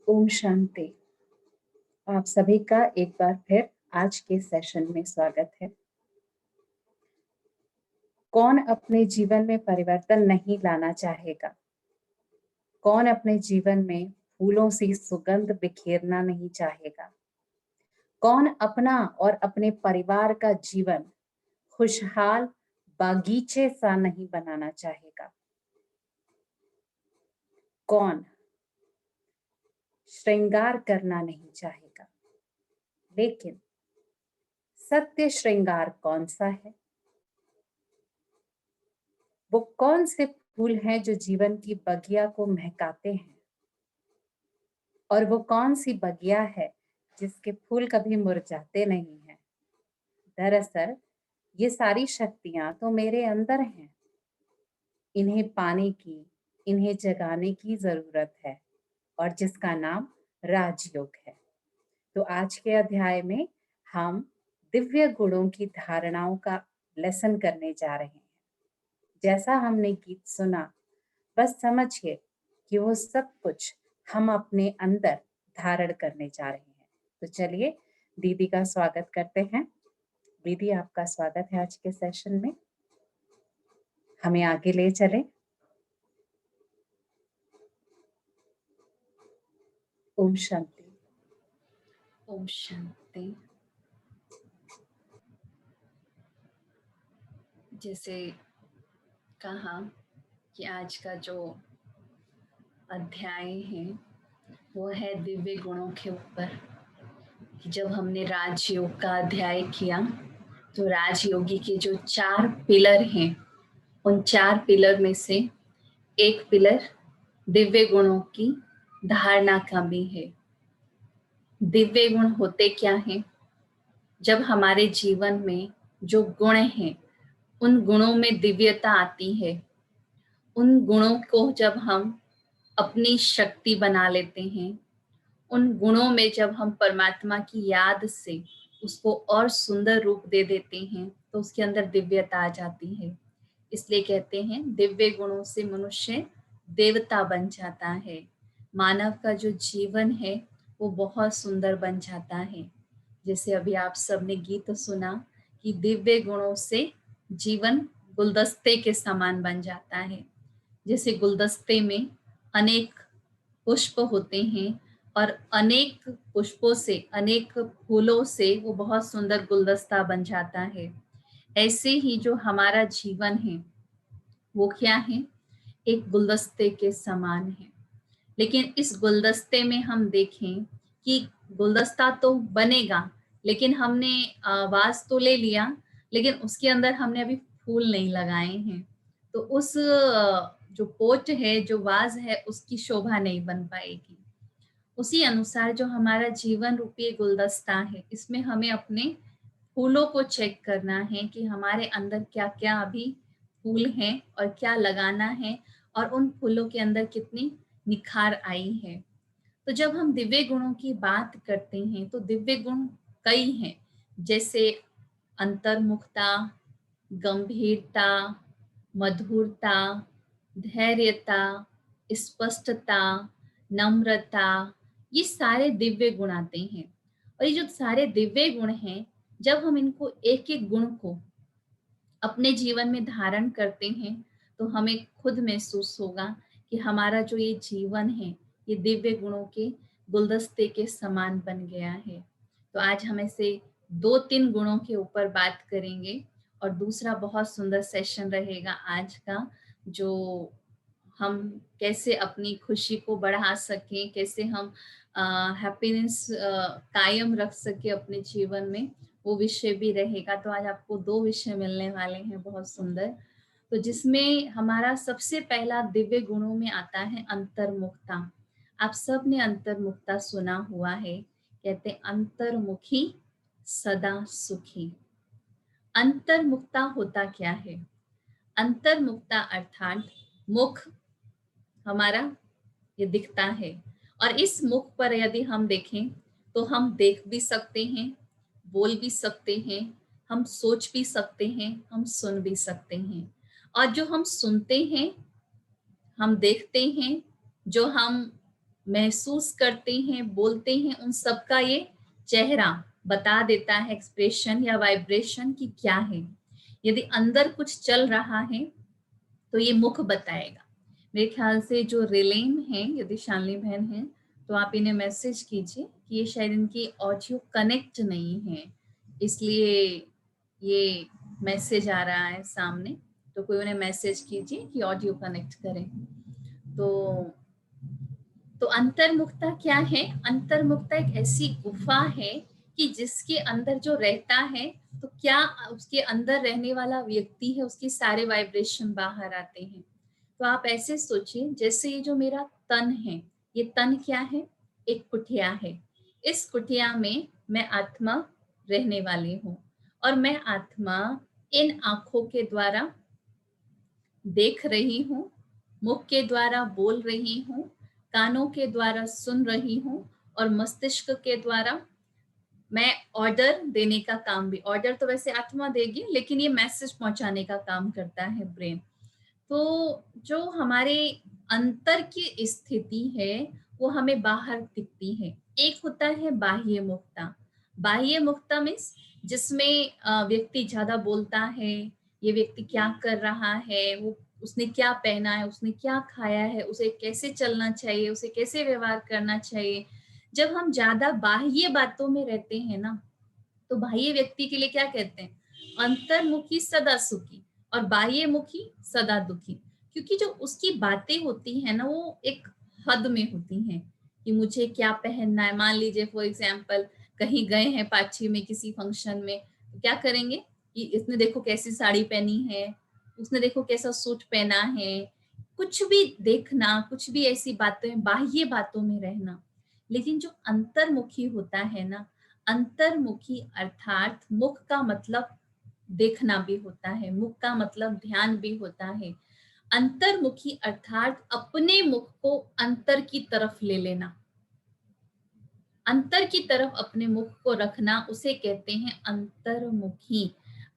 ओम शांति। आप सभी का एक बार फिर आज के सेशन में स्वागत है। कौन अपने जीवन में परिवर्तन नहीं लाना चाहेगा? कौन अपने जीवन में फूलों सी सुगंध बिखेरना नहीं चाहेगा? कौन अपना और अपने परिवार का जीवन खुशहाल बागीचे सा नहीं बनाना चाहेगा? कौन श्रृंगार करना नहीं चाहेगा? लेकिन सत्य श्रृंगार कौन सा है? वो कौन से फूल हैं जो जीवन की बगिया को महकाते हैं? और वो कौन सी बगिया है जिसके फूल कभी मुरझाते नहीं हैं? दरअसल ये सारी शक्तियां तो मेरे अंदर हैं। इन्हें पाने की, इन्हें जगाने की जरूरत है, और जिसका नाम राजयोग है। तो आज के अध्याय में हम दिव्य गुणों की धारणाओं का लेसन करने जा रहे हैं। जैसा हमने गीत सुना, बस समझिए कि वो सब कुछ हम अपने अंदर धारण करने जा रहे हैं। तो चलिए दीदी का स्वागत करते हैं। दीदी, आपका स्वागत है आज के सेशन में। हमें आगे ले चले। ओम शांति। ओम शांति। जैसे कहा कि आज का जो अध्याय है वो है दिव्य गुणों के ऊपर। जब हमने राजयोग का अध्याय किया तो राजयोगी के जो 4 पिलर हैं, उन 4 पिलर में से एक पिलर दिव्य गुणों की धारणा का भी है। दिव्य गुण होते क्या हैं? जब हमारे जीवन में जो गुण हैं, उन गुणों में दिव्यता आती है। उन गुणों को जब हम अपनी शक्ति बना लेते हैं, उन गुणों में जब हम परमात्मा की याद से उसको और सुंदर रूप दे देते हैं, तो उसके अंदर दिव्यता आ जाती है। इसलिए कहते हैं दिव्य गुणों से मनुष्य देवता बन जाता है। मानव का जो जीवन है वो बहुत सुंदर बन जाता है। जैसे अभी आप सबने गीत सुना कि दिव्य गुणों से जीवन गुलदस्ते के समान बन जाता है। जैसे गुलदस्ते में अनेक पुष्प होते हैं और अनेक पुष्पों से, अनेक फूलों से वो बहुत सुंदर गुलदस्ता बन जाता है। ऐसे ही जो हमारा जीवन है वो क्या है? एक गुलदस्ते के समान है। लेकिन इस गुलदस्ते में हम देखें कि गुलदस्ता तो बनेगा, लेकिन हमने वास तो ले लिया, लेकिन उसके अंदर हमने अभी फूल नहीं लगाए हैं। तो उस जो पोट है, जो वाज है, उसकी शोभा नहीं बन पाएगी। उसी अनुसार जो हमारा जीवन रूपी गुलदस्ता है, इसमें हमें अपने फूलों को चेक करना है कि हमारे अंदर क्या क्या अभी फूल हैं और क्या लगाना है, और उन फूलों के अंदर कितनी निखार आई है। तो जब हम दिव्य गुणों की बात करते हैं तो दिव्य गुण कई हैं, जैसे अंतर्मुखता, गंभीरता, मधुरता, धैर्यता, स्पष्टता, नम्रता, ये सारे दिव्य गुण आते हैं। और ये जो सारे दिव्य गुण हैं, जब हम इनको एक एक गुण को अपने जीवन में धारण करते हैं तो हमें खुद महसूस होगा कि हमारा जो ये जीवन है ये दिव्य गुणों के गुलदस्ते के समान बन गया है। तो आज हम ऐसे 2-3 गुणों के ऊपर बात करेंगे, और दूसरा बहुत सुंदर सेशन रहेगा आज का, जो हम कैसे अपनी खुशी को बढ़ा सकें, कैसे हम हैप्पीनेस कायम रख सके अपने जीवन में, वो विषय भी रहेगा। तो आज आपको 2 विषय मिलने वाले हैं बहुत सुंदर। तो जिसमें हमारा सबसे पहला दिव्य गुणों में आता है अंतर्मुखता। आप सब ने अंतर्मुखता सुना हुआ है, कहते अंतर्मुखी सदा सुखी। अंतर्मुखता होता क्या है? अंतर्मुखता अर्थात मुख हमारा ये दिखता है, और इस मुख पर यदि हम देखें तो हम देख भी सकते हैं, बोल भी सकते हैं, हम सोच भी सकते हैं, हम सुन भी सकते हैं। और जो हम सुनते हैं, हम देखते हैं, जो हम महसूस करते हैं, बोलते हैं, उन सब का ये चेहरा बता देता है, एक्सप्रेशन या वाइब्रेशन कि क्या है। यदि अंदर कुछ चल रहा है तो ये मुख बताएगा। मेरे ख्याल से जो रिलेन है, यदि शालिनी बहन है तो आप इन्हें मैसेज कीजिए कि ये शायद इनकी ऑडियो कनेक्ट नहीं है, इसलिए ये मैसेज आ रहा है सामने। तो कोई उन्हें मैसेज कीजिए कि ऑडियो कनेक्ट करें। तो अंतर्मुखता क्या है? अंतर्मुखता एक ऐसी गुफा है कि जिसके अंदर जो रहता है, तो क्या उसके अंदर रहने वाला व्यक्ति है, उसके सारे वाइब्रेशन बाहर आते हैं। तो आप ऐसे सोचिए जैसे ये जो मेरा तन है, ये तन क्या है? एक कुटिया है। इस कुटिया में मैं आत्मा रहने वाली हूँ, और मैं आत्मा इन आंखों के द्वारा देख रही हूँ, मुख के द्वारा बोल रही हूँ, कानों के द्वारा सुन रही हूँ, और मस्तिष्क के द्वारा मैं ऑर्डर देने का काम भी, ऑर्डर तो वैसे आत्मा देगी, लेकिन ये मैसेज पहुंचाने का काम करता है ब्रेन। तो जो हमारे अंतर की स्थिति है वो हमें बाहर दिखती है। एक होता है बाह्य मुक्ता। बाह्य मुक्ता मीन्स जिसमें व्यक्ति ज्यादा बोलता है, ये व्यक्ति क्या कर रहा है, वो उसने क्या पहना है, उसने क्या खाया है, उसे कैसे चलना चाहिए, उसे कैसे व्यवहार करना चाहिए। जब हम ज्यादा बाह्य बातों में रहते हैं ना, तो बाह्य व्यक्ति के लिए क्या कहते हैं? अंतर्मुखी सदा सुखी और बाह्य मुखी सदा दुखी। क्योंकि जो उसकी बातें होती है ना, वो एक हद में होती हैं कि मुझे क्या पहनना है। मान लीजिए फॉर एग्जाम्पल कहीं गए हैं पाछी में किसी फंक्शन में, तो क्या करेंगे कि इसने देखो कैसी साड़ी पहनी है, उसने देखो कैसा सूट पहना है। कुछ भी देखना, कुछ भी ऐसी बातें, बाह्य बातों में रहना। लेकिन जो अंतर्मुखी होता है ना, अंतर्मुखी अर्थात मुख का मतलब देखना भी होता है, मुख का मतलब ध्यान भी होता है। अंतर्मुखी अर्थात अपने मुख को अंतर की तरफ ले लेना, अंतर की तरफ अपने मुख को रखना, उसे कहते हैं अंतर्मुखी।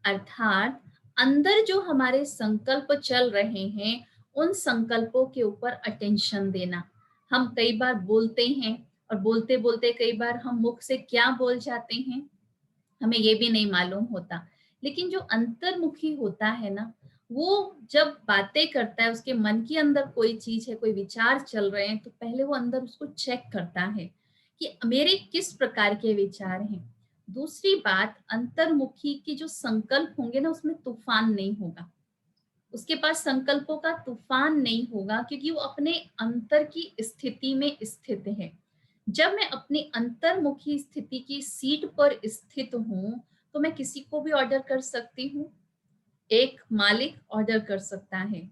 अर्थात अंदर जो हमारे संकल्प चल रहे हैं, उन संकल्पों के ऊपर अटेंशन देना। हम कई बार बोलते हैं, और बोलते बोलते कई बार हम मुख से क्या बोल जाते हैं हमें ये भी नहीं मालूम होता। लेकिन जो अंतर्मुखी होता है ना, वो जब बातें करता है, उसके मन के अंदर कोई चीज है, कोई विचार चल रहे हैं, तो पहले वो अंदर उसको चेक करता है कि मेरे किस प्रकार के विचार हैं। दूसरी बात, अंतर्मुखी के जो संकल्प होंगे ना, उसमें तूफान नहीं होगा, उसके पास संकल्पों का तूफान नहीं होगा, क्योंकि वो अपने अंतर की स्थिति में स्थित है। जब मैं अपनी अंतर्मुखी स्थिति की सीट पर स्थित हूँ, तो मैं किसी को भी ऑर्डर कर सकती हूँ। एक मालिक ऑर्डर कर सकता है,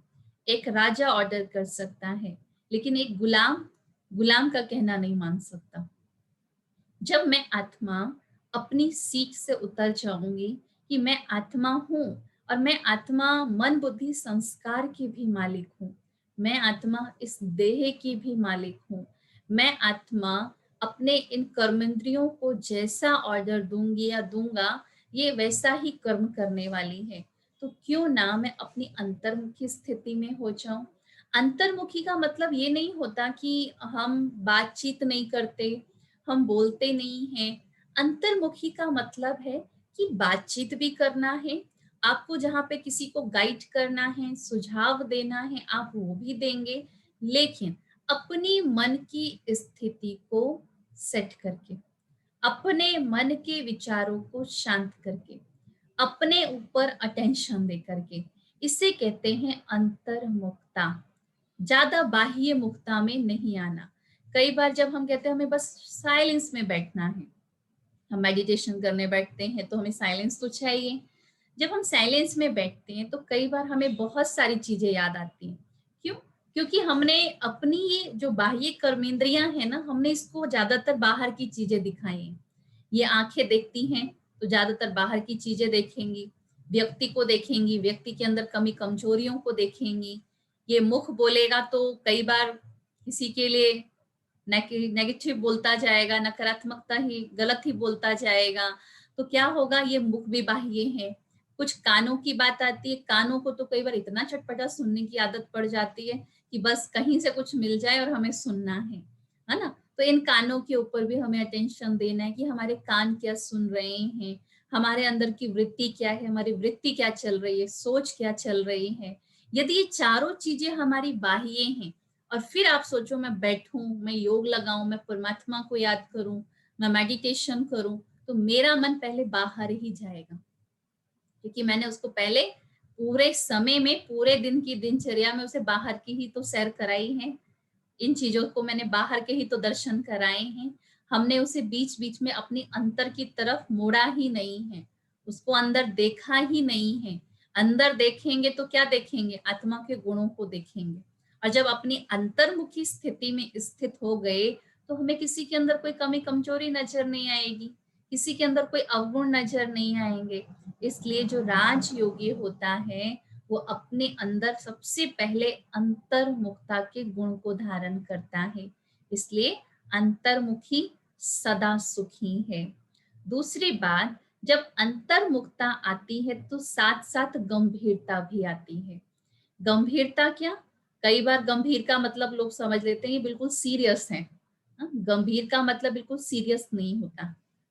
एक राजा ऑर्डर कर सकता है, लेकिन एक गुलाम गुलाम का कहना नहीं मान सकता। जब मैं आत्मा अपनी सीट से उतर जाऊंगी कि मैं आत्मा हूं, और मैं आत्मा मन बुद्धि संस्कार की भी मालिक हूं, मैं आत्मा इस देह की भी मालिक हूं, मैं आत्मा अपने इन कर्मेंद्रियों को जैसा ऑर्डर दूंगी या दूंगा, ये वैसा ही कर्म करने वाली है। तो क्यों ना मैं अपनी अंतर्मुखी स्थिति में हो जाऊं। अंतर्मुखी का मतलब ये नहीं होता कि हम बातचीत नहीं करते, हम बोलते नहीं हैं। अंतर्मुखी का मतलब है कि बातचीत भी करना है, आपको जहाँ पे किसी को गाइड करना है, सुझाव देना है, आप वो भी देंगे, लेकिन अपनी मन की स्थिति को सेट करके, अपने मन के विचारों को शांत करके, अपने ऊपर अटेंशन दे करके। इसे कहते हैं अंतर्मुखता। ज्यादा बाह्य मुक्ता में नहीं आना। कई बार जब हम कहते हैं हमें बस साइलेंस में बैठना है, हम मेडिटेशन करने बैठते हैं तो हमें साइलेंस तो चाहिए। जब हम साइलेंस में बैठते हैं तो कई बार हमें बहुत सारी चीजें याद आती हैं। क्यों? क्योंकि हमने अपनी ये जो बाह्य कर्मेंद्रियां हैं ना, हमने इसको ज्यादातर बाहर की चीजें दिखाई हैं। ये आंखें देखती हैं तो ज्यादातर बाहर की चीजें देखेंगी, व्यक्ति को देखेंगी, व्यक्ति के अंदर कमी कमजोरियों को देखेंगी। ये मुख बोलेगा तो कई बार किसी के लिए नेगेटिव बोलता जाएगा, नकारात्मकता ही, गलत ही बोलता जाएगा। तो क्या होगा, ये मुख भी बाह्य है। कुछ कानों की बात आती है, कानों को तो कई बार इतना चटपटा सुनने की आदत पड़ जाती है कि बस कहीं से कुछ मिल जाए और हमें सुनना है। है ना? तो इन कानों के ऊपर भी हमें अटेंशन देना है कि हमारे कान क्या सुन रहे हैं, हमारे अंदर की वृत्ति क्या है, हमारी वृत्ति क्या चल रही है, सोच क्या चल रही है। यदि ये चारों चीजें हमारी बाह्य हैं और फिर आप सोचो मैं बैठूं, मैं योग लगाऊं, मैं परमात्मा को याद करूं, मैं मेडिटेशन करूं, तो मेरा मन पहले बाहर ही जाएगा, क्योंकि मैंने उसको पहले पूरे समय में, पूरे दिन की दिनचर्या में उसे बाहर की ही तो सैर कराई है, इन चीजों को मैंने बाहर के ही तो दर्शन कराए हैं। हमने उसे बीच बीच में अपनी अंतर की तरफ मोड़ा ही नहीं है, उसको अंदर देखा ही नहीं है। अंदर देखेंगे तो क्या देखेंगे? आत्मा के गुणों को देखेंगे। और जब अपनी अंतर्मुखी स्थिति में स्थित हो गए तो हमें किसी के अंदर कोई कमी कमजोरी नजर नहीं आएगी, किसी के अंदर कोई अवगुण नजर नहीं आएंगे। इसलिए जो राजयोगी होता है वो अपने अंदर सबसे पहले अंतर्मुखता के गुण को धारण करता है, इसलिए अंतर्मुखी सदा सुखी है। दूसरी बात, जब अंतर्मुखता आती है तो साथ साथ गंभीरता भी आती है। गंभीरता क्या? कई बार गंभीर का मतलब लोग समझ लेते हैं ये बिल्कुल सीरियस है। गंभीर का मतलब बिल्कुल सीरियस नहीं होता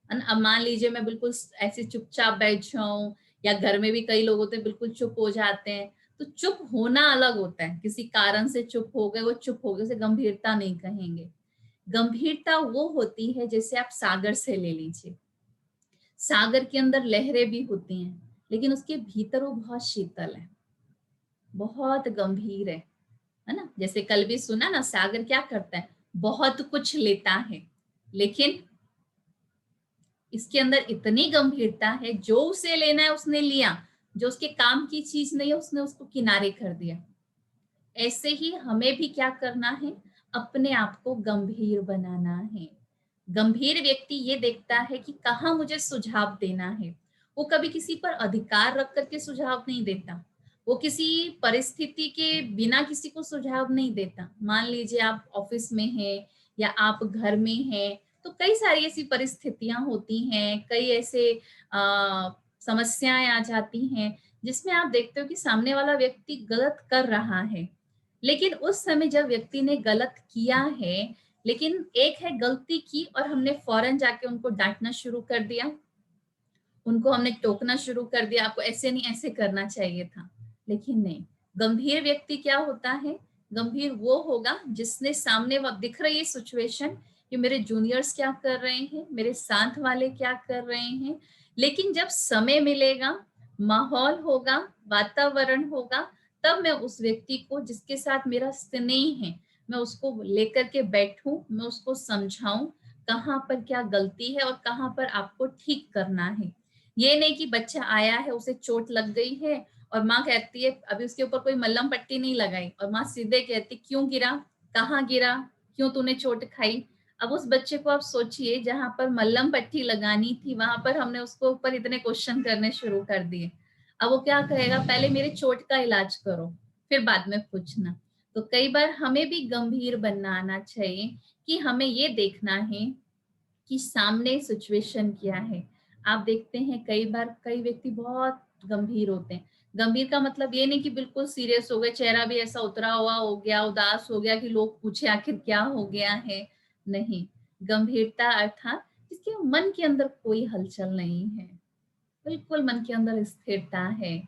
है ना। अब मान लीजिए मैं बिल्कुल ऐसे चुपचाप बैठ जाऊं, या घर में भी कई लोग होते हैं बिल्कुल चुप हो जाते हैं, तो चुप होना अलग होता है, किसी कारण से चुप हो गए, वो चुप हो गए, उसे गंभीरता नहीं कहेंगे। गंभीरता वो होती है जैसे आप सागर से ले लीजिए, सागर के अंदर लहरें भी होती हैं लेकिन उसके भीतर वो बहुत शीतल है, बहुत गंभीर है ना। जैसे कल भी सुना ना, सागर क्या करता है? बहुत कुछ लेता है, लेकिन इसके अंदर इतनी गंभीरता है, जो उसे लेना है उसने लिया, जो उसके काम की चीज नहीं है उसने उसको किनारे कर दिया। ऐसे ही हमें भी क्या करना है? अपने आप को गंभीर बनाना है। गंभीर व्यक्ति ये देखता है कि कहाँ मुझे सुझाव देना है। वो कभी किसी पर अधिकार रख करके सुझाव नहीं देता, वो किसी परिस्थिति के बिना किसी को सुझाव नहीं देता। मान लीजिए आप ऑफिस में हैं या आप घर में हैं, तो कई सारी ऐसी परिस्थितियां होती हैं, कई ऐसे समस्याएं आ जाती हैं जिसमें आप देखते हो कि सामने वाला व्यक्ति गलत कर रहा है, लेकिन उस समय जब व्यक्ति ने गलत किया है, लेकिन एक है गलती की और हमने फौरन जाके उनको डांटना शुरू कर दिया, उनको हमने टोकना शुरू कर दिया, आपको ऐसे नहीं ऐसे करना चाहिए था। लेकिन नहीं, गंभीर व्यक्ति क्या होता है? गंभीर वो होगा जिसने सामने वक्त दिख रही है सिचुएशन कि मेरे जूनियर्स क्या कर रहे हैं, मेरे साथ वाले क्या कर रहे हैं, लेकिन जब समय मिलेगा, माहौल होगा, वातावरण होगा, तब मैं उस व्यक्ति को जिसके साथ मेरा स्नेह है, मैं उसको लेकर के बैठूं, मैं उसको समझाऊं कहाँ पर क्या गलती है और कहाँ पर आपको ठीक करना है। ये नहीं कि बच्चा आया है, उसे चोट लग गई है और माँ कहती है अभी उसके ऊपर कोई मल्लम पट्टी नहीं लगाई, और माँ सीधे कहती क्यों गिरा, कहाँ गिरा, क्यों तूने चोट खाई। अब उस बच्चे को आप सोचिए, जहां पर मल्लम पट्टी लगानी थी वहां पर हमने उसको ऊपर इतने क्वेश्चन करने शुरू कर दिए। अब वो क्या कहेगा? पहले मेरे चोट का इलाज करो, फिर बाद में पूछना। तो कई बार हमें भी गंभीर बनना आना चाहिए कि हमें ये देखना है कि सामने सिचुएशन क्या है। आप देखते हैं कई बार कई व्यक्ति बहुत गंभीर होते हैं। गंभीर का मतलब ये नहीं कि बिल्कुल सीरियस हो गए, चेहरा भी ऐसा उतरा हुआ हो गया, उदास हो गया कि लोग पूछे आखिर क्या हो गया है। नहीं, गंभीरता अर्थात जिसके मन के अंदर कोई हलचल नहीं है, बिल्कुल मन के अंदर स्थिरता है,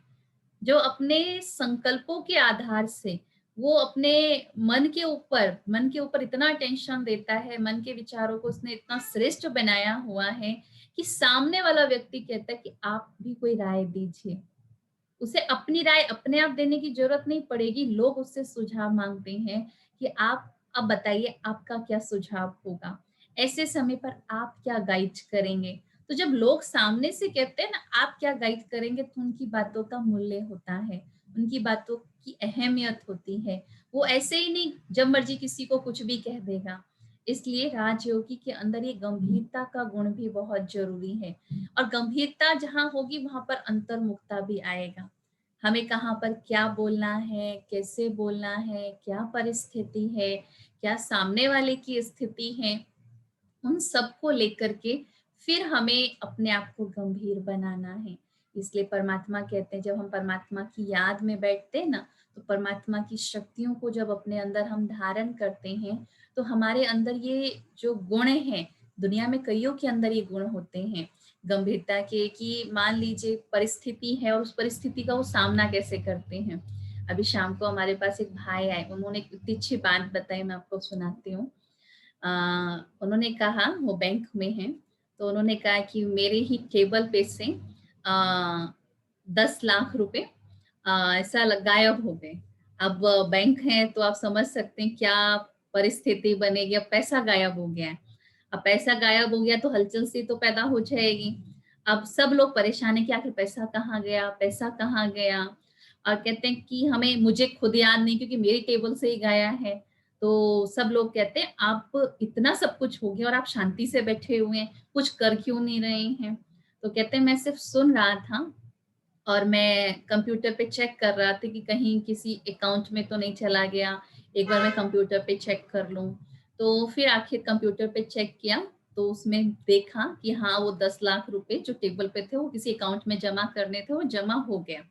जो अपने संकल्पों के आधार से वो अपने मन के ऊपर इतना टेंशन देता है, मन के विचारों को उसने इतना श्रेष्ठ बनाया हुआ है कि सामने वाला व्यक्ति कहता है कि आप भी कोई राय दीजिए। उसे अपनी राय अपने आप देने की जरूरत नहीं पड़ेगी, लोग उससे सुझाव मांगते हैं कि आप अब बताइए आपका क्या सुझाव होगा, ऐसे समय पर आप क्या गाइड करेंगे। तो जब लोग सामने से कहते हैं ना आप क्या गाइड करेंगे, तो उनकी बातों का मूल्य होता है, उनकी बातों की अहमियत होती है। वो ऐसे ही नहीं जब मर्जी किसी को कुछ भी कह देगा। इसलिए राजयोगी के अंदर ये गंभीरता का गुण भी बहुत जरूरी है, और गंभीरता जहां होगी वहां पर अंतर्मुखता भी आएगा। हमें कहाँ पर क्या बोलना है, कैसे बोलना है, क्या परिस्थिति है, क्या सामने वाले की स्थिति है, उन सबको लेकर के फिर हमें अपने आप को गंभीर बनाना है। इसलिए परमात्मा कहते हैं जब हम परमात्मा की याद में बैठते हैं ना, तो परमात्मा की शक्तियों को जब अपने अंदर हम धारण करते हैं, तो हमारे अंदर ये जो गुण हैं, दुनिया में कईयों के अंदर ये गुण होते हैं गंभीरता के, कि मान लीजिए परिस्थिति है और उस परिस्थिति का वो सामना कैसे करते हैं। अभी शाम को हमारे पास एक भाई आए, उन्होंने इतनी अच्छी बात बताई, मैं आपको सुनाती हूँ। उन्होंने कहा, वो बैंक में हैं, तो उन्होंने कहा कि मेरे ही टेबल पे से 10 लाख रुपए ऐसा गायब हो गए। अब बैंक है तो आप समझ सकते हैं क्या परिस्थिति बनेगी। अब पैसा गायब हो गया है, अब पैसा गायब हो गया तो हलचल सी तो पैदा हो जाएगी। अब सब लोग परेशान है कि आखिर पैसा कहाँ गया, पैसा कहाँ गया। और कहते हैं कि हमें मुझे खुद याद नहीं क्योंकि मेरी टेबल से ही गाया है। तो सब लोग कहते हैं आप इतना सब कुछ हो गया और आप शांति से बैठे हुए हैं, कुछ कर क्यों नहीं रहे हैं। तो कहते हैं मैं सिर्फ सुन रहा था और मैं कंप्यूटर पे चेक कर रहा था कि कहीं किसी अकाउंट में तो नहीं चला गया, एक बार मैं कंप्यूटर पे चेक कर लूं। तो फिर आखिर कंप्यूटर पे चेक किया तो उसमें देखा कि हाँ वो 10 लाख रुपए जो टेबल पे थे वो किसी अकाउंट में जमा करने थे, वो जमा हो गया।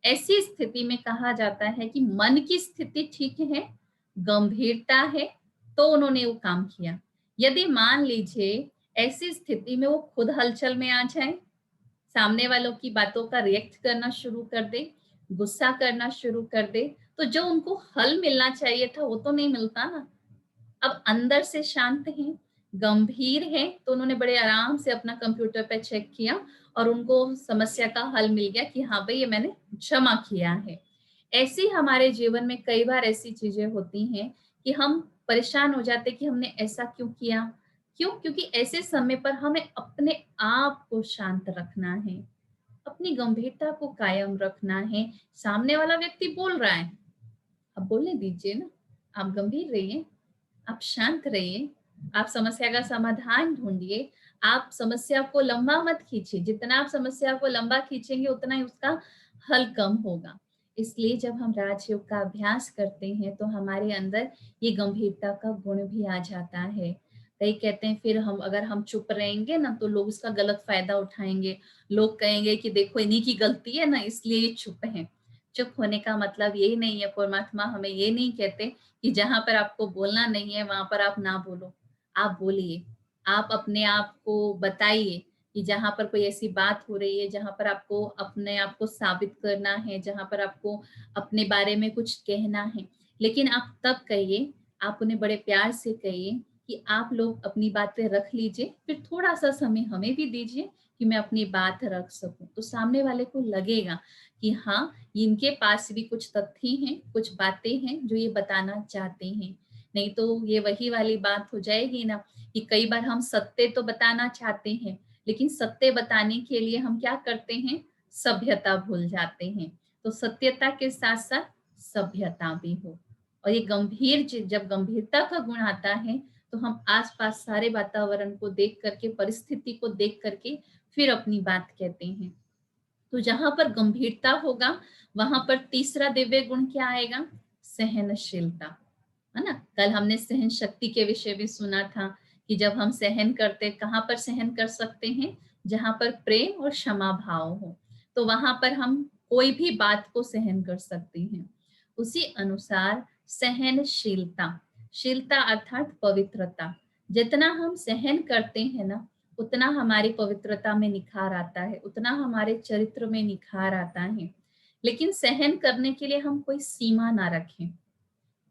ऐसी स्थिति में कहा जाता है कि मन की स्थिति ठीक है, गंभीरता है, तो उन्होंने वो काम किया। यदि मान लीजिए ऐसी स्थिति में वो खुद हलचल में आ जाए, सामने वालों की बातों का रिएक्ट करना शुरू कर दे, गुस्सा करना शुरू कर दे, तो जो उनको हल मिलना चाहिए था वो तो नहीं मिलता ना। अब अंदर से शांत हैं, गंभीर हैं, तो उन्होंने बड़े आराम से अपना कंप्यूटर पे चेक किया और उनको समस्या का हल मिल गया कि हाँ भाई ये मैंने क्षमा किया है। ऐसे ही हमारे जीवन में कई बार ऐसी चीजें होती हैं कि हम परेशान हो जाते कि हमने ऐसा क्यों किया। क्यों? क्योंकि ऐसे समय पर हमें अपने आप को शांत रखना है, अपनी गंभीरता को कायम रखना है। सामने वाला व्यक्ति बोल रहा है, अब बोलने दीजिए ना, आप गंभीर रहिए, आप शांत रहिए, आप समस्या का समाधान ढूंढिए। आप समस्या को लंबा मत खींचिए, जितना आप समस्या को लंबा खींचेंगे उतना ही उसका हल कम होगा। इसलिए जब हम राजयोग का अभ्यास करते हैं तो हमारे अंदर ये गंभीरता का गुण भी आ जाता है। कई कहते हैं फिर हम अगर हम चुप रहेंगे ना तो लोग उसका गलत फायदा उठाएंगे, लोग कहेंगे कि देखो इन्हीं की गलती है ना इसलिए ये चुप है। चुप होने का मतलब यही नहीं है, परमात्मा हमें ये नहीं कहते कि जहां पर आपको बोलना नहीं है वहां पर आप ना बोलो, आप बोलिए। आप अपने आप को बताइए कि जहां पर कोई ऐसी बात हो रही है जहां पर आपको अपने आप को साबित करना है, जहां पर आपको अपने बारे में कुछ कहना है, लेकिन आप तब कहिए, आप उन्हें बड़े प्यार से कहिए कि आप लोग अपनी बातें रख लीजिए, फिर थोड़ा सा समय हमें भी दीजिए कि मैं अपनी बात रख सकूं। तो सामने वाले को लगेगा कि हाँ इनके पास भी कुछ तथ्य हैं, कुछ बातें हैं जो ये बताना चाहते हैं। नहीं तो ये वही वाली बात हो जाएगी ना कि कई बार हम सत्य तो बताना चाहते हैं, लेकिन सत्य बताने के लिए हम क्या करते हैं, सभ्यता भूल जाते हैं। तो सत्यता के साथ साथ सभ्यता भी हो। और ये गंभीर जब गंभीरता का गुण आता है तो हम आसपास सारे वातावरण को देख करके, परिस्थिति को देख करके फिर अपनी बात कहते हैं। तो जहां पर गंभीरता होगा वहां पर तीसरा दिव्य गुण क्या आएगा, सहनशीलता, है ना। कल हमने सहन शक्ति के विषय भी सुना था कि जब हम सहन करते, कहाँ पर सहन कर सकते हैं, जहां पर प्रेम और क्षमा भाव हो, तो वहां पर हम कोई भी बात को सहन कर सकते हैं। उसी अनुसार सहनशीलता, शीलता अर्थात पवित्रता, जितना हम सहन करते हैं ना उतना हमारी पवित्रता में निखार आता है, उतना हमारे चरित्र में निखार आता है। लेकिन सहन करने के लिए हम कोई सीमा ना रखें।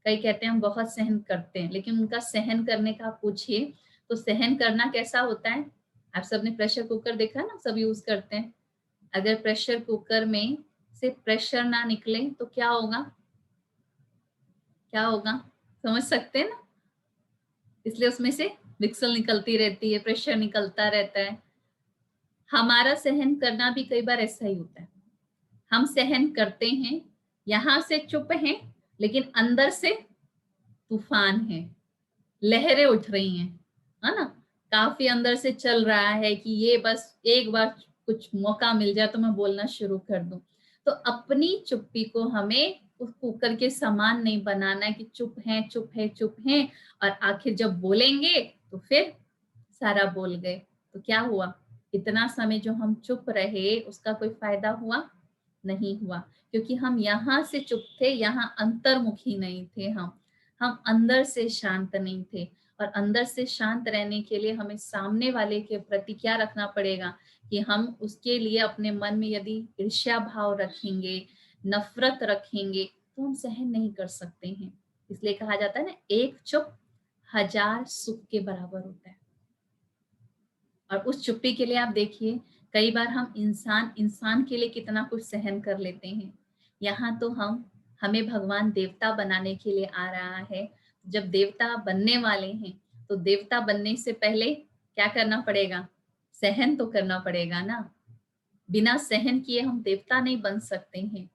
कई कहते हैं हम बहुत सहन करते हैं, लेकिन उनका सहन करने का आप पूछिए तो सहन करना कैसा होता है। आप सबने प्रेशर कुकर देखा ना, सब यूज करते हैं। अगर प्रेशर कुकर में से प्रेशर ना निकले तो क्या होगा, क्या होगा, समझ सकते हैं ना। इसलिए उसमें से विक्सल निकलती रहती है, प्रेशर निकलता रहता है। हमारा सहन करना भी कई बार ऐसा ही होता है, हम सहन करते हैं, यहां से चुप हैं, लेकिन अंदर से तूफान है, लहरें उठ रही हैं, है ना। काफी अंदर से चल रहा है कि ये बस एक बार कुछ मौका मिल जाए तो मैं बोलना शुरू कर दूं। तो अपनी चुप्पी को हमें उस कुकर के समान नहीं बनाना है कि चुप है चुप है चुप है, और आखिर जब बोलेंगे तो फिर सारा बोल गए तो क्या हुआ, इतना समय जो हम चुप रहे उसका कोई फायदा हुआ? नहीं हुआ, क्योंकि हम यहाँ से चुप थे, यहाँ अंतर्मुखी नहीं थे हम अंदर से शांत नहीं थे। और अंदर से शांत रहने के लिए हमें सामने वाले के प्रति क्या रखना पड़ेगा कि हम उसके लिए अपने मन में यदि ईर्ष्या भाव रखेंगे, नफरत रखेंगे, तो हम सहन नहीं कर सकते हैं। इसलिए कहा जाता है ना, एक चुप हजार सुख के बराबर होता है। और उस चुप्पी के लिए आप देखिए, कई बार हम इंसान इंसान के लिए कितना कुछ सहन कर लेते हैं। यहाँ तो हमें भगवान देवता बनाने के लिए आ रहा है। जब देवता बनने वाले हैं तो देवता बनने से पहले क्या करना पड़ेगा? सहन तो करना पड़ेगा ना। बिना सहन किए हम देवता नहीं बन सकते हैं,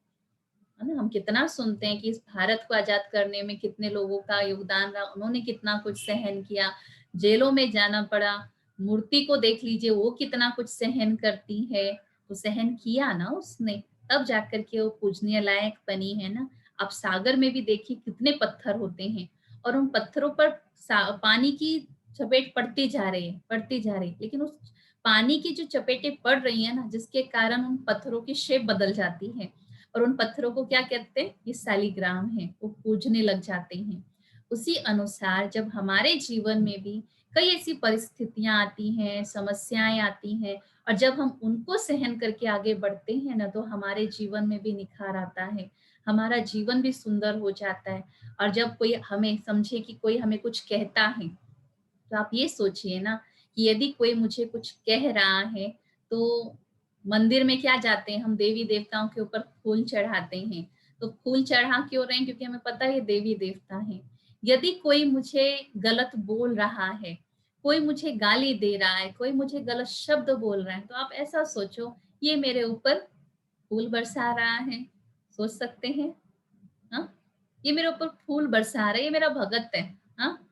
है ना। हम कितना सुनते हैं कि इस भारत को आजाद करने में कितने लोगों का योगदान रहा, उन्होंने कितना कुछ सहन किया, जेलों में जाना पड़ा। मूर्ति को देख लीजिए, वो कितना कुछ सहन करती है, तो सहन किया ना उसने, तब जाकर के वो पूजनीय लायक बनी है ना। आप सागर में भी देखिए कितने पत्थर होते हैं और उन पत्थरों पर पानी की चपेट पड़ती जा रही है, पड़ती जा रही है, लेकिन उस पानी की जो चपेटें पड़ रही है ना, जिसके कारण उन पत्थरों की शेप बदल जाती है। और उन पत्थरों को क्या कहते हैं? ये शालिग्राम है, वो पूजने लग जाते हैं। उसी अनुसार जब हमारे जीवन में भी कई ऐसी परिस्थितियां आती हैं, समस्याएं आती हैं, और जब हम उनको सहन करके आगे बढ़ते हैं ना, तो हमारे जीवन में भी निखार आता है, हमारा जीवन भी सुंदर हो जाता है। और जब कोई हमें समझे कि कोई हमें कुछ कहता है, तो आप ये सोचिए ना कि यदि कोई मुझे कुछ कह रहा है, तो मंदिर में क्या जाते हैं हम, देवी देवताओं के ऊपर फूल चढ़ाते हैं। तो फूल चढ़ा क्यों रहे हैं? क्योंकि हमें पता है ये देवी देवता हैं। यदि कोई मुझे गलत बोल रहा है, कोई मुझे गाली दे रहा है, कोई मुझे गलत शब्द बोल रहा है, तो आप ऐसा सोचो, ये मेरे ऊपर फूल बरसा रहा है। सोच सकते हैं? हाँ, ये मेरे ऊपर फूल बरसा रहा है, ये मेरा भगत है। हाँ,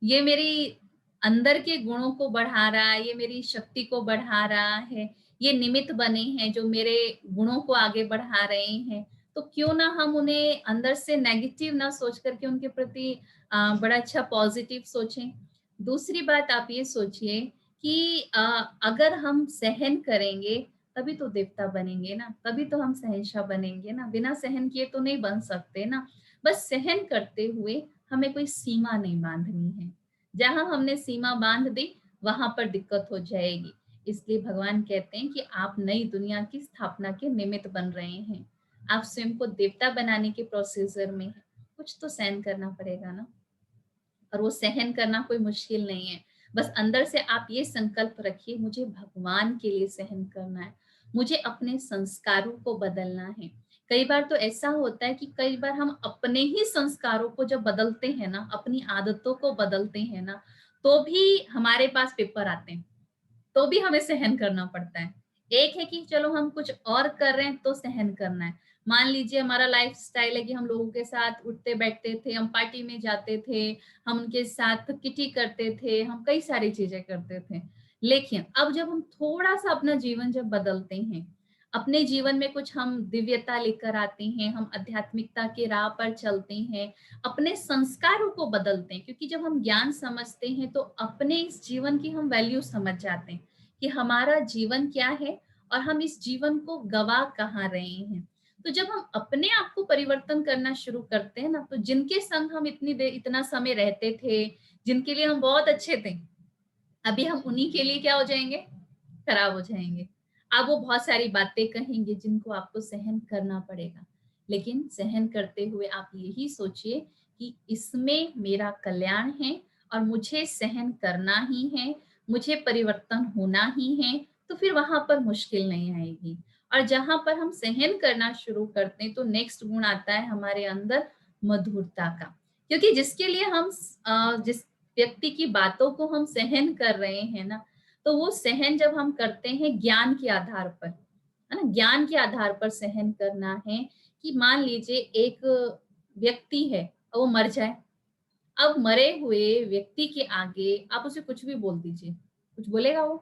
ये मेरी अंदर के गुणों को बढ़ा रहा है, ये मेरी शक्ति को बढ़ा रहा है, ये निमित्त बने हैं जो मेरे गुणों को आगे बढ़ा रहे हैं। तो क्यों ना हम उन्हें अंदर से नेगेटिव ना सोच करके उनके प्रति बड़ा अच्छा पॉजिटिव सोचें। दूसरी बात आप ये सोचिए कि अगर हम सहन करेंगे तभी तो देवता बनेंगे ना, तभी तो हम शहंशाह बनेंगे ना। बिना सहन किए तो नहीं बन सकते ना। बस सहन करते हुए हमें कोई सीमा नहीं बांधनी है। जहां हमने सीमा बांध दी वहां पर दिक्कत हो जाएगी। इसलिए भगवान कहते हैं कि आप नई दुनिया की स्थापना के निमित्त बन रहे हैं, आप स्वयं को देवता बनाने के प्रोसीजर में हैं। कुछ तो सहन करना पड़ेगा ना। और वो सहन करना कोई मुश्किल नहीं है। बस अंदर से आप ये संकल्प रखिए, मुझे भगवान के लिए सहन करना है, मुझे अपने संस्कारों को बदलना है। कई बार तो ऐसा होता है कि कई बार हम अपने ही संस्कारों को जब बदलते हैं ना, अपनी आदतों को बदलते हैं ना, तो भी हमारे पास पेपर आते हैं, तो भी हमें सहन करना पड़ता है। एक है कि चलो हम कुछ और कर रहे हैं तो सहन करना है। मान लीजिए हमारा लाइफस्टाइल है कि हम लोगों के साथ उठते बैठते थे, हम पार्टी में जाते थे, हम उनके साथ किटी करते थे, हम कई सारी चीजें करते थे। लेकिन अब जब हम थोड़ा सा अपना जीवन जब बदलते हैं, अपने जीवन में कुछ हम दिव्यता लेकर आते हैं, हम आध्यात्मिकता के राह पर चलते हैं, अपने संस्कारों को बदलते हैं, क्योंकि जब हम ज्ञान समझते हैं तो अपने इस जीवन की हम वैल्यू समझ जाते हैं कि हमारा जीवन क्या है और हम इस जीवन को गवा कहाँ रहे हैं। तो जब हम अपने आप को परिवर्तन करना शुरू करते हैं ना, तो जिनके संग हम इतनी देर इतना समय रहते थे, जिनके लिए हम बहुत अच्छे थे, अभी हम उन्हीं के लिए क्या हो जाएंगे? खराब हो जाएंगे। अब वो बहुत सारी बातें कहेंगे जिनको आपको सहन करना पड़ेगा। लेकिन सहन करते हुए आप यही सोचिए कि इसमें मेरा कल्याण है और मुझे सहन करना ही है, मुझे परिवर्तन होना ही है। तो फिर वहां पर मुश्किल नहीं आएगी। और जहां पर हम सहन करना शुरू करते हैं तो नेक्स्ट गुण आता है हमारे अंदर, मधुरता का। क्योंकि जिसके लिए हम जिस व्यक्ति की बातों को हम सहन कर रहे हैं ना, तो वो सहन जब हम करते हैं ज्ञान के आधार पर, है ना, ज्ञान के आधार पर सहन करना है। कि मान लीजिए एक व्यक्ति है और वो मर जाए, अब मरे हुए व्यक्ति के आगे आप उसे कुछ भी बोल दीजिए, कुछ बोलेगा वो?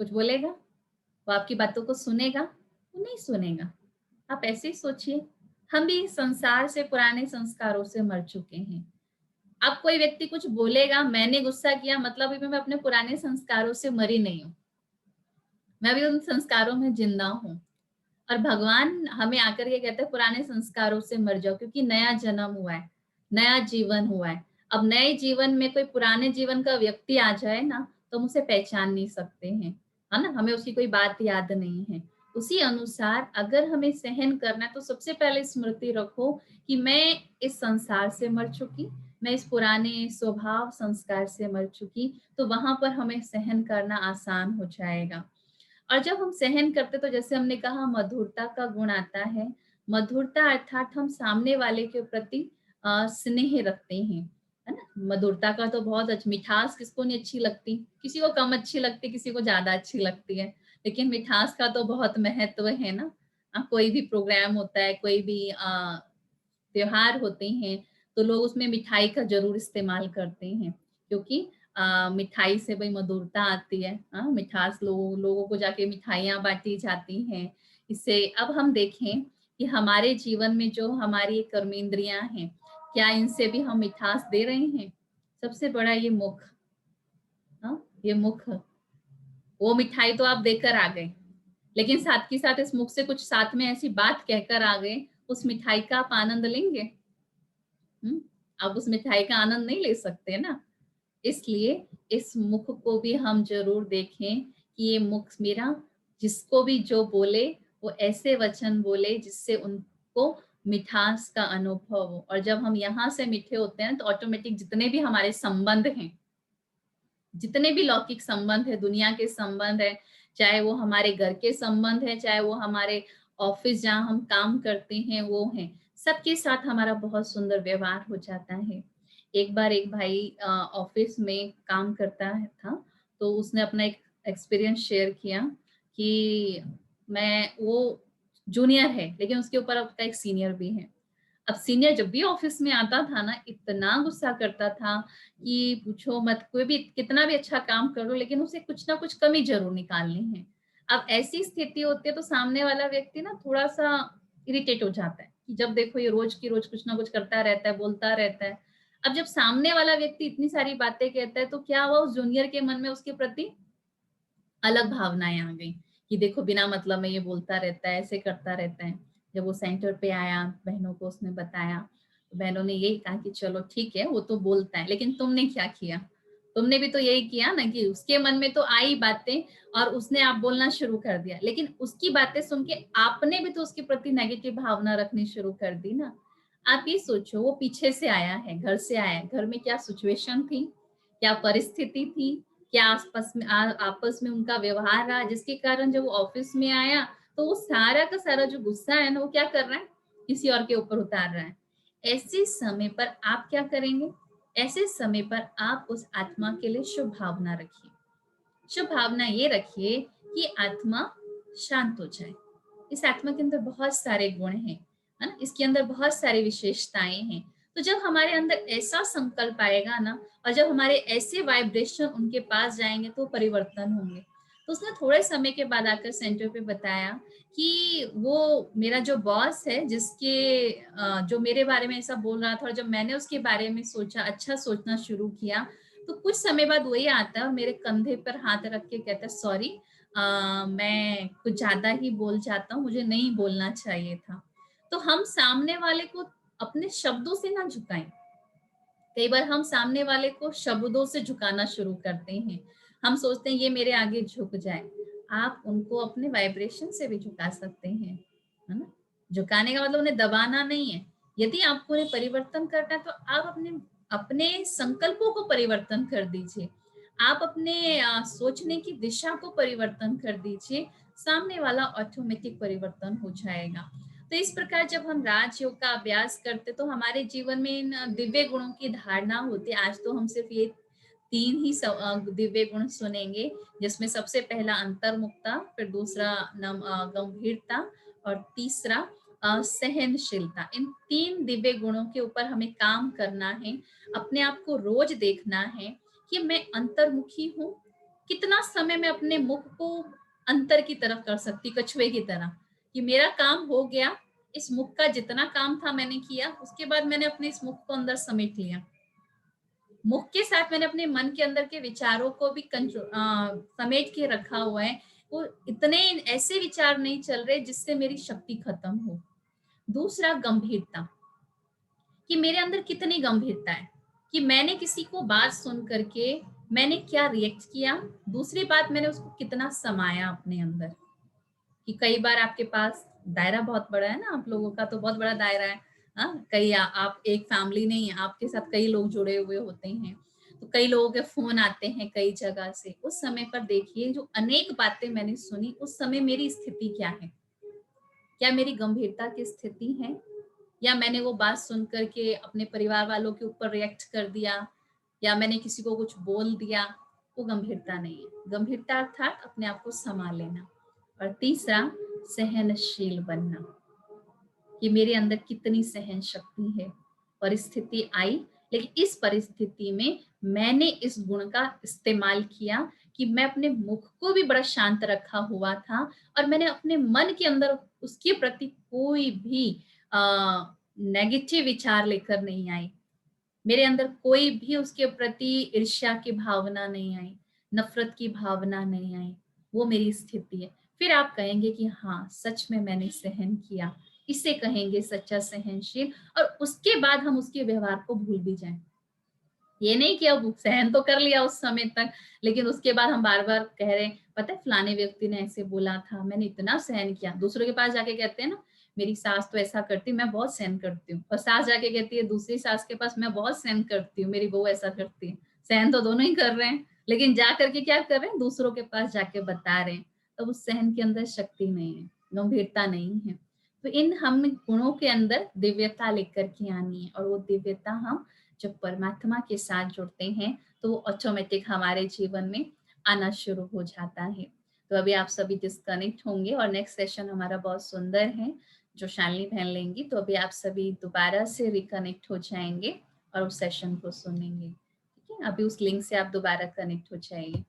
कुछ बोलेगा? वो आपकी बातों को सुनेगा? वो नहीं सुनेगा। आप ऐसे ही सोचिए, हम भी संसार से पुराने संस्कारों से मर चुके हैं। अब कोई व्यक्ति कुछ बोलेगा, मैंने गुस्सा किया, मतलब अभी मैं अपने पुराने संस्कारों से मरी नहीं हूँ। मैं भी उन संस्कारों में जिंदा हूँ। और भगवान हमें आकर के कहते हैं पुराने संस्कारों से मर जाओ, क्योंकि नया जन्म हुआ है, नया जीवन हुआ है। अब नए जीवन में कोई पुराने जीवन का व्यक्ति आ जाए ना, तो हम उसे पहचान नहीं सकते हैं, है ना? हमें उसकी कोई बात याद नहीं है। उसी अनुसार अगर हमें सहन करना है, तो सबसे पहले स्मृति रखो कि मैं इस संसार से मर चुकी, मैं इस पुराने स्वभाव संस्कार से मर चुकी, तो वहां पर हमें सहन करना आसान हो जाएगा। और जब हम सहन करते, तो जैसे हमने कहा मधुरता का गुण आता है। मधुरता अर्थात हम सामने वाले के प्रति स्नेह रखते हैं, है ना? मधुरता का तो बहुत मिठास किसको नहीं अच्छी लगती, किसी को कम अच्छी लगती, किसी को ज्यादा अच्छी लगती है, लेकिन मिठास का तो बहुत महत्व है ना। कोई भी प्रोग्राम होता है, कोई भी त्योहार होते हैं, तो लोग उसमें मिठाई का जरूर इस्तेमाल करते हैं, क्योंकि मिठाई से भाई मधुरता आती है। मिठास लोगों को जाके मिठाइयाँ बांटी जाती हैं। इससे अब हम देखें कि हमारे जीवन में जो हमारी कर्मेंद्रियां हैं, क्या इनसे भी हम मिठास दे रहे हैं? सबसे बड़ा ये मुख, ये मुख, वो मिठाई तो आप देकर आ गए, लेकिन साथ के साथ इस मुख से कुछ साथ में ऐसी बात कहकर आ गए, उस मिठाई का आप आनंद लेंगे? आप उस मिठाई का आनंद नहीं ले सकते ना। इसलिए इस मुख को भी हम जरूर देखें कि ये मुख मेरा, जिसको भी जो बोले वो ऐसे वचन बोले जिससे उनको मिठास का अनुभव हो। और जब हम यहाँ से मीठे होते हैं, तो ऑटोमेटिक जितने भी हमारे संबंध हैं, जितने भी लौकिक संबंध है, दुनिया के संबंध है, चाहे वो हमारे घर के संबंध है, चाहे वो हमारे ऑफिस जहाँ हम काम करते हैं वो हैं, सबके साथ हमारा बहुत सुंदर व्यवहार हो जाता है। एक बार एक भाई ऑफिस में काम करता था, तो उसने अपना एक एक्सपीरियंस शेयर किया कि मैं, वो जूनियर है लेकिन उसके ऊपर उसका एक सीनियर भी है। अब सीनियर जब भी ऑफिस में आता था ना, इतना गुस्सा करता था कि पूछो मत। कोई भी कितना भी अच्छा काम कर लो, लेकिन उसे कुछ ना कुछ कमी जरूर निकालनी है। अब ऐसी स्थिति होती है, तो सामने वाला व्यक्ति ना थोड़ा सा इरिटेट हो जाता है कि जब देखो ये रोज की रोज कुछ ना कुछ करता रहता है, बोलता रहता है। अब जब सामने वाला व्यक्ति इतनी सारी बातें कहता है, तो क्या हुआ, उस जूनियर के मन में उसके प्रति अलग भावनाएं आ गई कि देखो बिना मतलब में ये बोलता रहता है, ऐसे करता रहता है। जब वो सेंटर पे आया, बहनों को उसने बताया, तो बहनों ने यही कहा कि चलो ठीक है, वो तो बोलता है, लेकिन तुमने क्या किया? तुमने भी तो यही किया ना कि उसके मन में तो आई बातें और उसने आप बोलना शुरू कर दिया, लेकिन उसकी बातें सुन के आपने भी तो उसके प्रति नेगेटिव भावना रखनी शुरू कर दी ना। आप ये सोचो, वो पीछे से आया है, घर से आया है, घर में क्या सिचुएशन थी, क्या परिस्थिति थी, क्या आपस में उनका व्यवहार रहा, जिसके कारण जब वो ऑफिस में आया, तो वो सारा का सारा जो गुस्सा है ना, वो क्या कर रहा है, किसी और के ऊपर उतार रहा है। ऐसे समय पर आप क्या करेंगे? ऐसे समय पर आप उस आत्मा के लिए शुभ भावना रखिए। शुभ भावना ये रखिए कि आत्मा शांत हो जाए। इस आत्मा के अंदर बहुत सारे गुण हैं, है ना? इसके अंदर बहुत सारी विशेषताएं हैं। तो जब हमारे अंदर ऐसा संकल्प आएगा ना, और जब हमारे ऐसे वाइब्रेशन उनके पास जाएंगे, तो परिवर्तन होंगे। तो उसने थोड़े समय के बाद आकर सेंटर पे बताया कि वो मेरा जो बॉस है, जो मेरे बारे में ऐसा बोल रहा था, और जब मैंने उसके बारे में सोचा, अच्छा सोचना शुरू किया, तो कुछ समय बाद वही आता है और मेरे कंधे पर हाथ रख के कहता है, सॉरी, मैं कुछ ज्यादा ही बोल जाता हूँ, मुझे नहीं बोलना चाहिए था। तो हम सामने वाले को अपने शब्दों से ना झुकाएं। कई बार हम सामने वाले को शब्दों से झुकाना शुरू करते हैं। हम सोचते हैं ये मेरे आगे झुक जाए। आप उनको अपने वाइब्रेशन से भी झुका सकते हैं, है ना? झुकाने का मतलब उन्हें दबाना नहीं है। यदि आपको उन्हें परिवर्तन करना है, तो आप अपने अपने संकल्पों को परिवर्तन कर दीजिए। आप अपने सोचने की दिशा को परिवर्तन कर दीजिए। सामने वाला ऑटोमेटिक परिवर्तन हो जाएगा। तो इस प्रकार जब हम राजयोग का अभ्यास करते, तो हमारे जीवन में इन दिव्य गुणों की धारणा होती है। आज तो हम सिर्फ ये तीन ही दिव्य गुण सुनेंगे, जिसमें सबसे पहला अंतर्मुखता, फिर दूसरा गंभीरता, और तीसरा सहनशीलता। इन तीन दिव्य गुणों के ऊपर हमें काम करना है। अपने आप को रोज देखना है कि मैं अंतर्मुखी हूँ। कितना समय मैं अपने मुख को अंतर की तरफ कर सकती, कछुए की तरह, कि मेरा काम हो गया, इस मुख का जितना काम था मैंने किया, उसके बाद मैंने अपने इस मुख को अंदर समेट लिया। मुख के साथ मैंने अपने मन के अंदर के विचारों को भी समेट के रखा हुआ है। वो इतने ऐसे विचार नहीं चल रहे जिससे मेरी शक्ति खत्म हो। दूसरा गंभीरता, कि मेरे अंदर कितनी गंभीरता है, कि मैंने किसी को बात सुन करके मैंने क्या रिएक्ट किया। दूसरी बात, मैंने उसको कितना समाया अपने अंदर। कि कई बार आपके पास दायरा बहुत बड़ा है ना, आप लोगों का तो बहुत बड़ा दायरा है। हाँ, कई आप एक फैमिली नहीं है, आपके साथ कई लोग जुड़े हुए होते हैं, तो कई लोगों के फोन आते हैं कई जगह से। उस समय पर देखिए, जो अनेक बातें मैंने सुनी, उस समय मेरी स्थिति क्या है? क्या मेरी गंभीरता की स्थिति है, या मैंने वो बात सुन करके अपने परिवार वालों के ऊपर रिएक्ट कर दिया, या मैंने किसी को कुछ बोल दिया? वो गंभीरता नहीं है। गंभीरता अर्थात अपने आप को संभाल लेना। और तीसरा, सहनशील बनना, कि मेरे अंदर कितनी सहन शक्ति है। परिस्थिति आई, लेकिन इस परिस्थिति में मैंने इस गुण का इस्तेमाल किया कि मैं अपने मुख को भी बड़ा शांत रखा हुआ था, और मैंने अपने मन के अंदर उसके प्रति कोई भी नेगेटिव विचार लेकर नहीं आई। मेरे अंदर कोई भी उसके प्रति ईर्ष्या की भावना नहीं आई, नफरत की भावना नहीं आई। वो मेरी स्थिति है। फिर आप कहेंगे कि हाँ, सच में मैंने सहन किया। इसे कहेंगे सच्चा सहनशील। और उसके बाद हम उसके व्यवहार को भूल भी जाएं। ये नहीं कि अब सहन तो कर लिया उस समय तक, लेकिन उसके बाद हम बार बार कह रहे हैं, पता है फलाने व्यक्ति ने ऐसे बोला था, मैंने इतना सहन किया। दूसरों के पास जाके कहते हैं ना, मेरी सास तो ऐसा करती, मैं बहुत सहन करती हूँ। और सास जाके कहती है दूसरी सास के पास, मैं बहुत सहन करती हूँ, मेरी बहू ऐसा करती है। सहन तो दोनों ही कर रहे हैं, लेकिन जा करके क्या कर रहे हैं, दूसरों के पास जाके बता रहे हैं। तो उस सहन के अंदर शक्ति नहीं है, गंभीरता नहीं है। तो इन हम गुणों के अंदर दिव्यता लेकर के आनी है, और वो दिव्यता हम जब परमात्मा के साथ जुड़ते हैं तो वो ऑटोमेटिक हमारे जीवन में आना शुरू हो जाता है। तो अभी आप सभी डिस्कनेक्ट होंगे, और नेक्स्ट सेशन हमारा बहुत सुंदर है जो शालिनी बहन लेंगी। तो अभी आप सभी दोबारा से रिकनेक्ट हो जाएंगे और उस सेशन को सुनेंगे। ठीक है, अभी उस लिंक से आप दोबारा कनेक्ट हो जाइए।